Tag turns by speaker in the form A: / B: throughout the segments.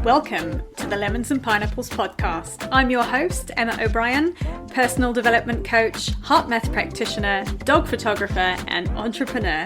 A: Welcome to the Lemons and Pineapples podcast. I'm your host, Emma O'Brien, personal development coach, HeartMath practitioner, dog photographer, and entrepreneur.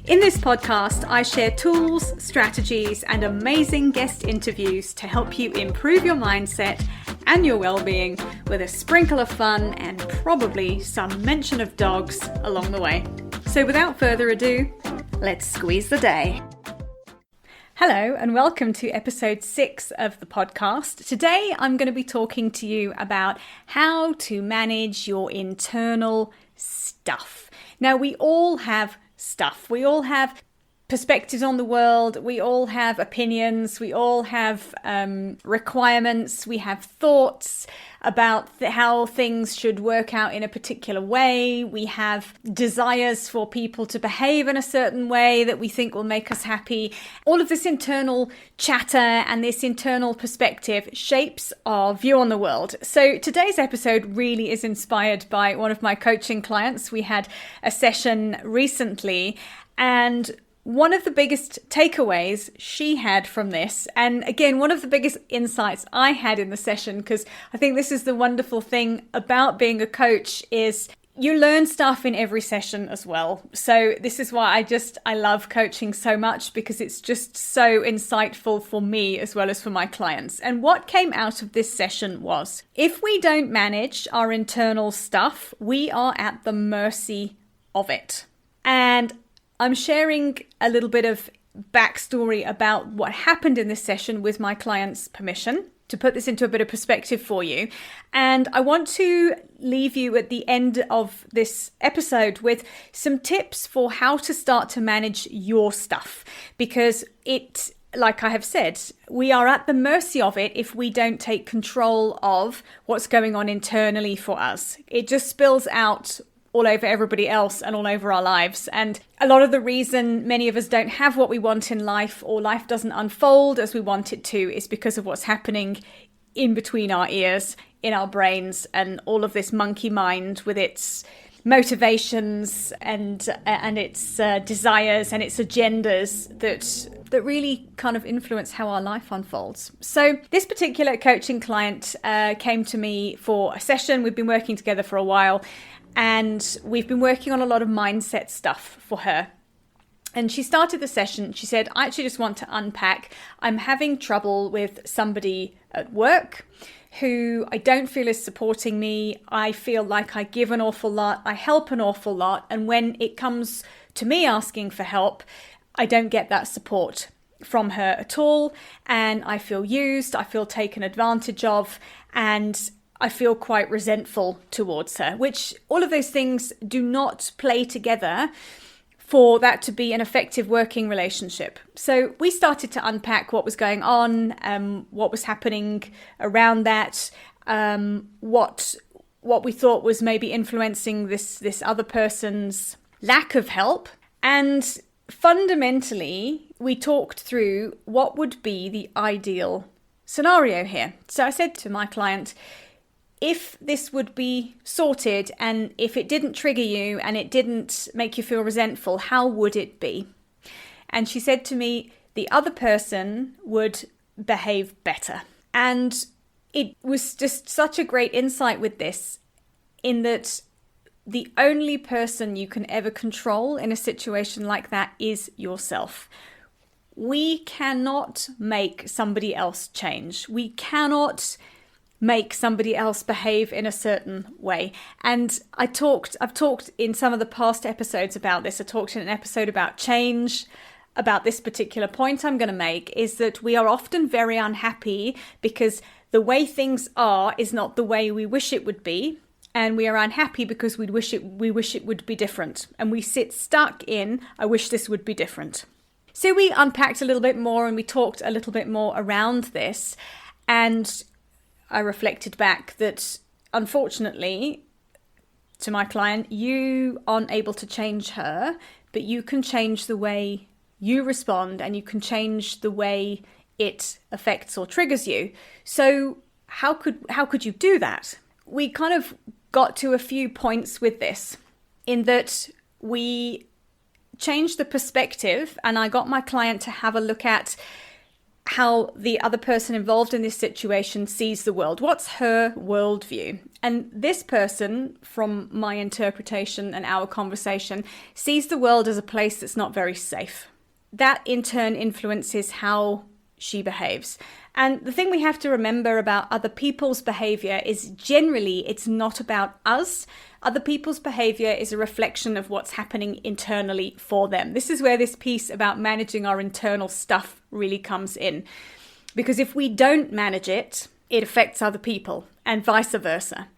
A: In this podcast, I share tools, strategies, and amazing guest interviews to help you improve your mindset and your well-being with a sprinkle of fun and probably some mention of dogs along the way. So without further ado, let's squeeze the day. Hello and welcome to episode 6 of the podcast. Today I'm going to be talking to you about how to manage your internal stuff. Now we all have stuff. We all have perspectives on the world. We all have opinions. We all have requirements. We have thoughts about how things should work out in a particular way. We have desires for people to behave in a certain way that we think will make us happy. All of this internal chatter and this internal perspective shapes our view on the world. So today's episode really is inspired by one of my coaching clients. We had a session recently, and one of the biggest takeaways she had from this, and again, one of the biggest insights I had in the session, because I think this is the wonderful thing about being a coach, is you learn stuff in every session as well. So this is why I love coaching so much, because it's just so insightful for me as well as for my clients. And what came out of this session was, if we don't manage our internal stuff, we are at the mercy of it. And I'm sharing a little bit of backstory about what happened in this session with my client's permission to put this into a bit of perspective for you. And I want to leave you at the end of this episode with some tips for how to start to manage your stuff, because like I have said, we are at the mercy of it if we don't take control of what's going on internally for us. It just spills out all over everybody else and all over our lives. And a lot of the reason many of us don't have what we want in life, or life doesn't unfold as we want it to, is because of what's happening in between our ears, in our brains, and all of this monkey mind with its motivations and its desires and its agendas that really kind of influence how our life unfolds. So this particular coaching client came to me for a session. We've been working together for a while, and we've been working on a lot of mindset stuff for her. And she started the session. She said, I actually just want to unpack. I'm having trouble with somebody at work who I don't feel is supporting me. I feel like I give an awful lot. I help an awful lot. And when it comes to me asking for help, I don't get that support from her at all. And I feel used. I feel taken advantage of. And I feel quite resentful towards her, which all of those things do not play together for that to be an effective working relationship. So we started to unpack what was going on, what was happening around that, what we thought was maybe influencing this other person's lack of help. And fundamentally, we talked through what would be the ideal scenario here. So I said to my client, if this would be sorted and if it didn't trigger you and it didn't make you feel resentful, how would it be? And she said to me, the other person would behave better. And it was just such a great insight with this, in that the only person you can ever control in a situation like that is yourself. We cannot make somebody else change. We cannot make somebody else behave in a certain way. And I've talked in some of the past episodes about this. I talked in an episode about change, about this particular point I'm going to make, is that we are often very unhappy because the way things are is not the way we wish it would be. And we are unhappy because we wish it would be different. And we sit stuck in, I wish this would be different. So we unpacked a little bit more and we talked a little bit more around this. And I reflected back that, unfortunately, to my client, you aren't able to change her, but you can change the way you respond and you can change the way it affects or triggers you. So how could you do that? We kind of got to a few points with this, in that we changed the perspective, and I got my client to have a look at how the other person involved in this situation sees the world. What's her worldview? And this person, from my interpretation and our conversation, sees the world as a place that's not very safe. That in turn influences how she behaves. And the thing we have to remember about other people's behavior is generally it's not about us. Other people's behavior is a reflection of what's happening internally for them. This is where this piece about managing our internal stuff really comes in. Because if we don't manage it, it affects other people and vice versa.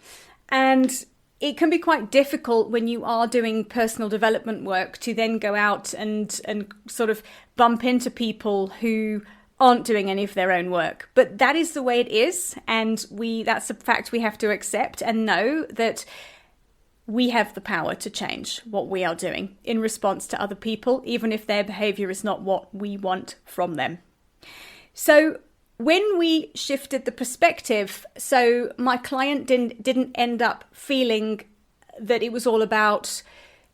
A: And it can be quite difficult when you are doing personal development work to then go out and sort of bump into people who aren't doing any of their own work. But that is the way it is. And that's a fact we have to accept and know that we have the power to change what we are doing in response to other people, even if their behavior is not what we want from them. So when we shifted the perspective, so my client didn't end up feeling that it was all about,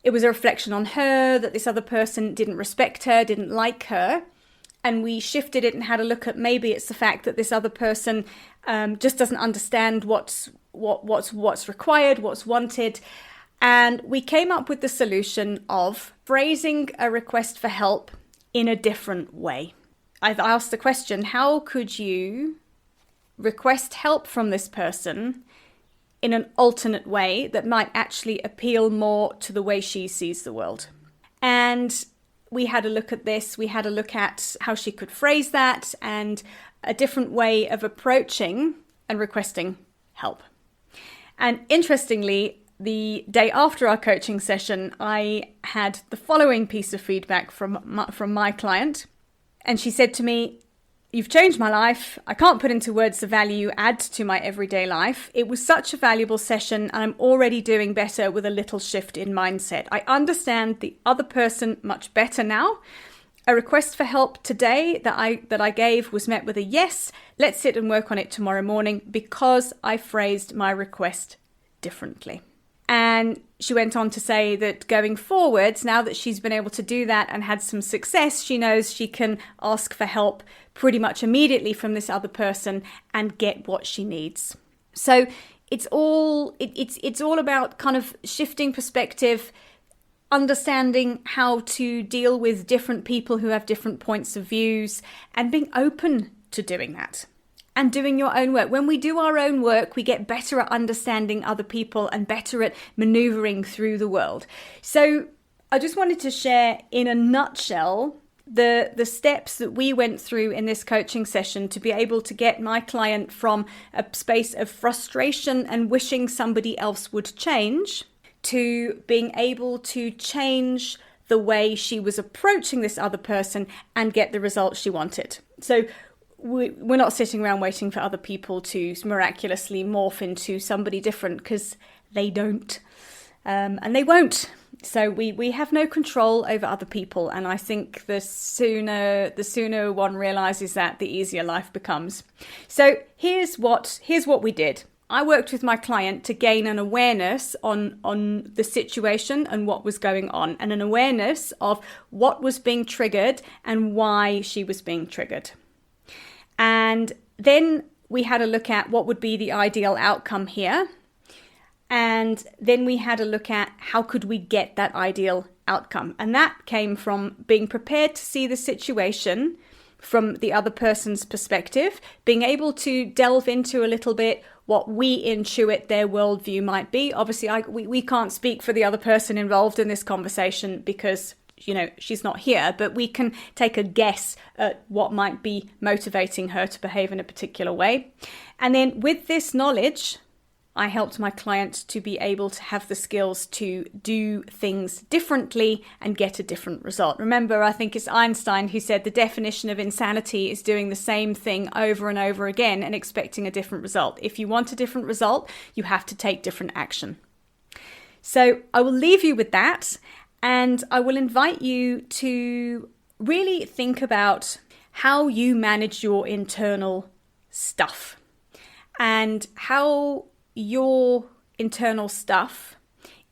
A: it was a reflection on her, that this other person didn't respect her, didn't like her. And we shifted it and had a look at maybe it's the fact that this other person just doesn't understand what's required, what's wanted. And we came up with the solution of phrasing a request for help in a different way. I've asked the question, how could you request help from this person in an alternate way that might actually appeal more to the way she sees the world? And we had a look at this. We had a look at how she could phrase that and a different way of approaching and requesting help. And interestingly, the day after our coaching session, I had the following piece of feedback from my client. And she said to me, "You've changed my life. I can't put into words the value you add to my everyday life. It was such a valuable session and I'm already doing better with a little shift in mindset. I understand the other person much better now. A request for help today that I gave was met with a yes. Let's sit and work on it tomorrow morning because I phrased my request differently." And she went on to say that going forwards, now that she's been able to do that and had some success, she knows she can ask for help pretty much immediately from this other person and get what she needs. So it's all about kind of shifting perspective, understanding how to deal with different people who have different points of views, and being open to doing that. And doing your own work. When we do our own work, we get better at understanding other people and better at maneuvering through the world. So I just wanted to share in a nutshell the steps that we went through in this coaching session to be able to get my client from a space of frustration and wishing somebody else would change to being able to change the way she was approaching this other person and get the results she wanted. So we're not sitting around waiting for other people to miraculously morph into somebody different, because they don't, and they won't. So we have no control over other people, and I think the sooner one realizes that, the easier life becomes. So here's what we did. I worked with my client to gain an awareness on the situation and what was going on, and an awareness of what was being triggered and why she was being triggered. And then we had a look at what would be the ideal outcome here. And then we had a look at how could we get that ideal outcome. And that came from being prepared to see the situation from the other person's perspective, being able to delve into a little bit what we intuit their worldview might be. Obviously, we can't speak for the other person involved in this conversation because she's not here, but we can take a guess at what might be motivating her to behave in a particular way. And then with this knowledge, I helped my client to be able to have the skills to do things differently and get a different result. Remember, I think it's Einstein who said the definition of insanity is doing the same thing over and over again and expecting a different result. If you want a different result, you have to take different action. So I will leave you with that. And I will invite you to really think about how you manage your internal stuff and how your internal stuff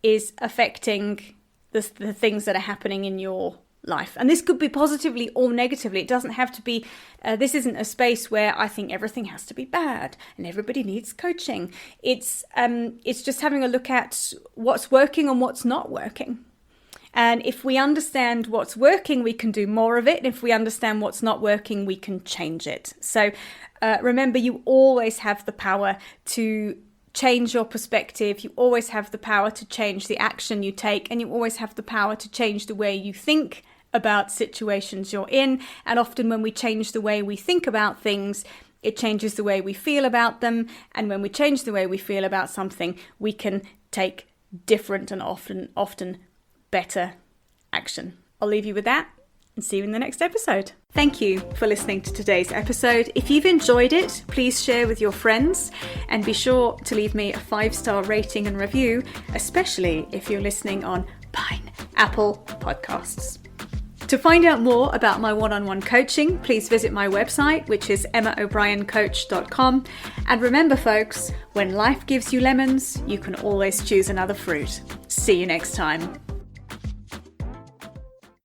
A: is affecting the things that are happening in your life. And this could be positively or negatively. It doesn't have to be, this isn't a space where I think everything has to be bad and everybody needs coaching. It's just having a look at what's working and what's not working. And if we understand what's working, we can do more of it. And if we understand what's not working, we can change it. So remember, you always have the power to change your perspective. You always have the power to change the action you take. And you always have the power to change the way you think about situations you're in. And often when we change the way we think about things, it changes the way we feel about them. And when we change the way we feel about something, we can take different and often better action. I'll leave you with that and see you in the next episode. Thank you for listening to today's episode. If you've enjoyed it, please share with your friends and be sure to leave me a 5-star rating and review, especially if you're listening on Apple Podcasts. To find out more about my one-on-one coaching, please visit my website, which is emmaobriencoach.com. And remember, folks, when life gives you lemons, you can always choose another fruit. See you next time.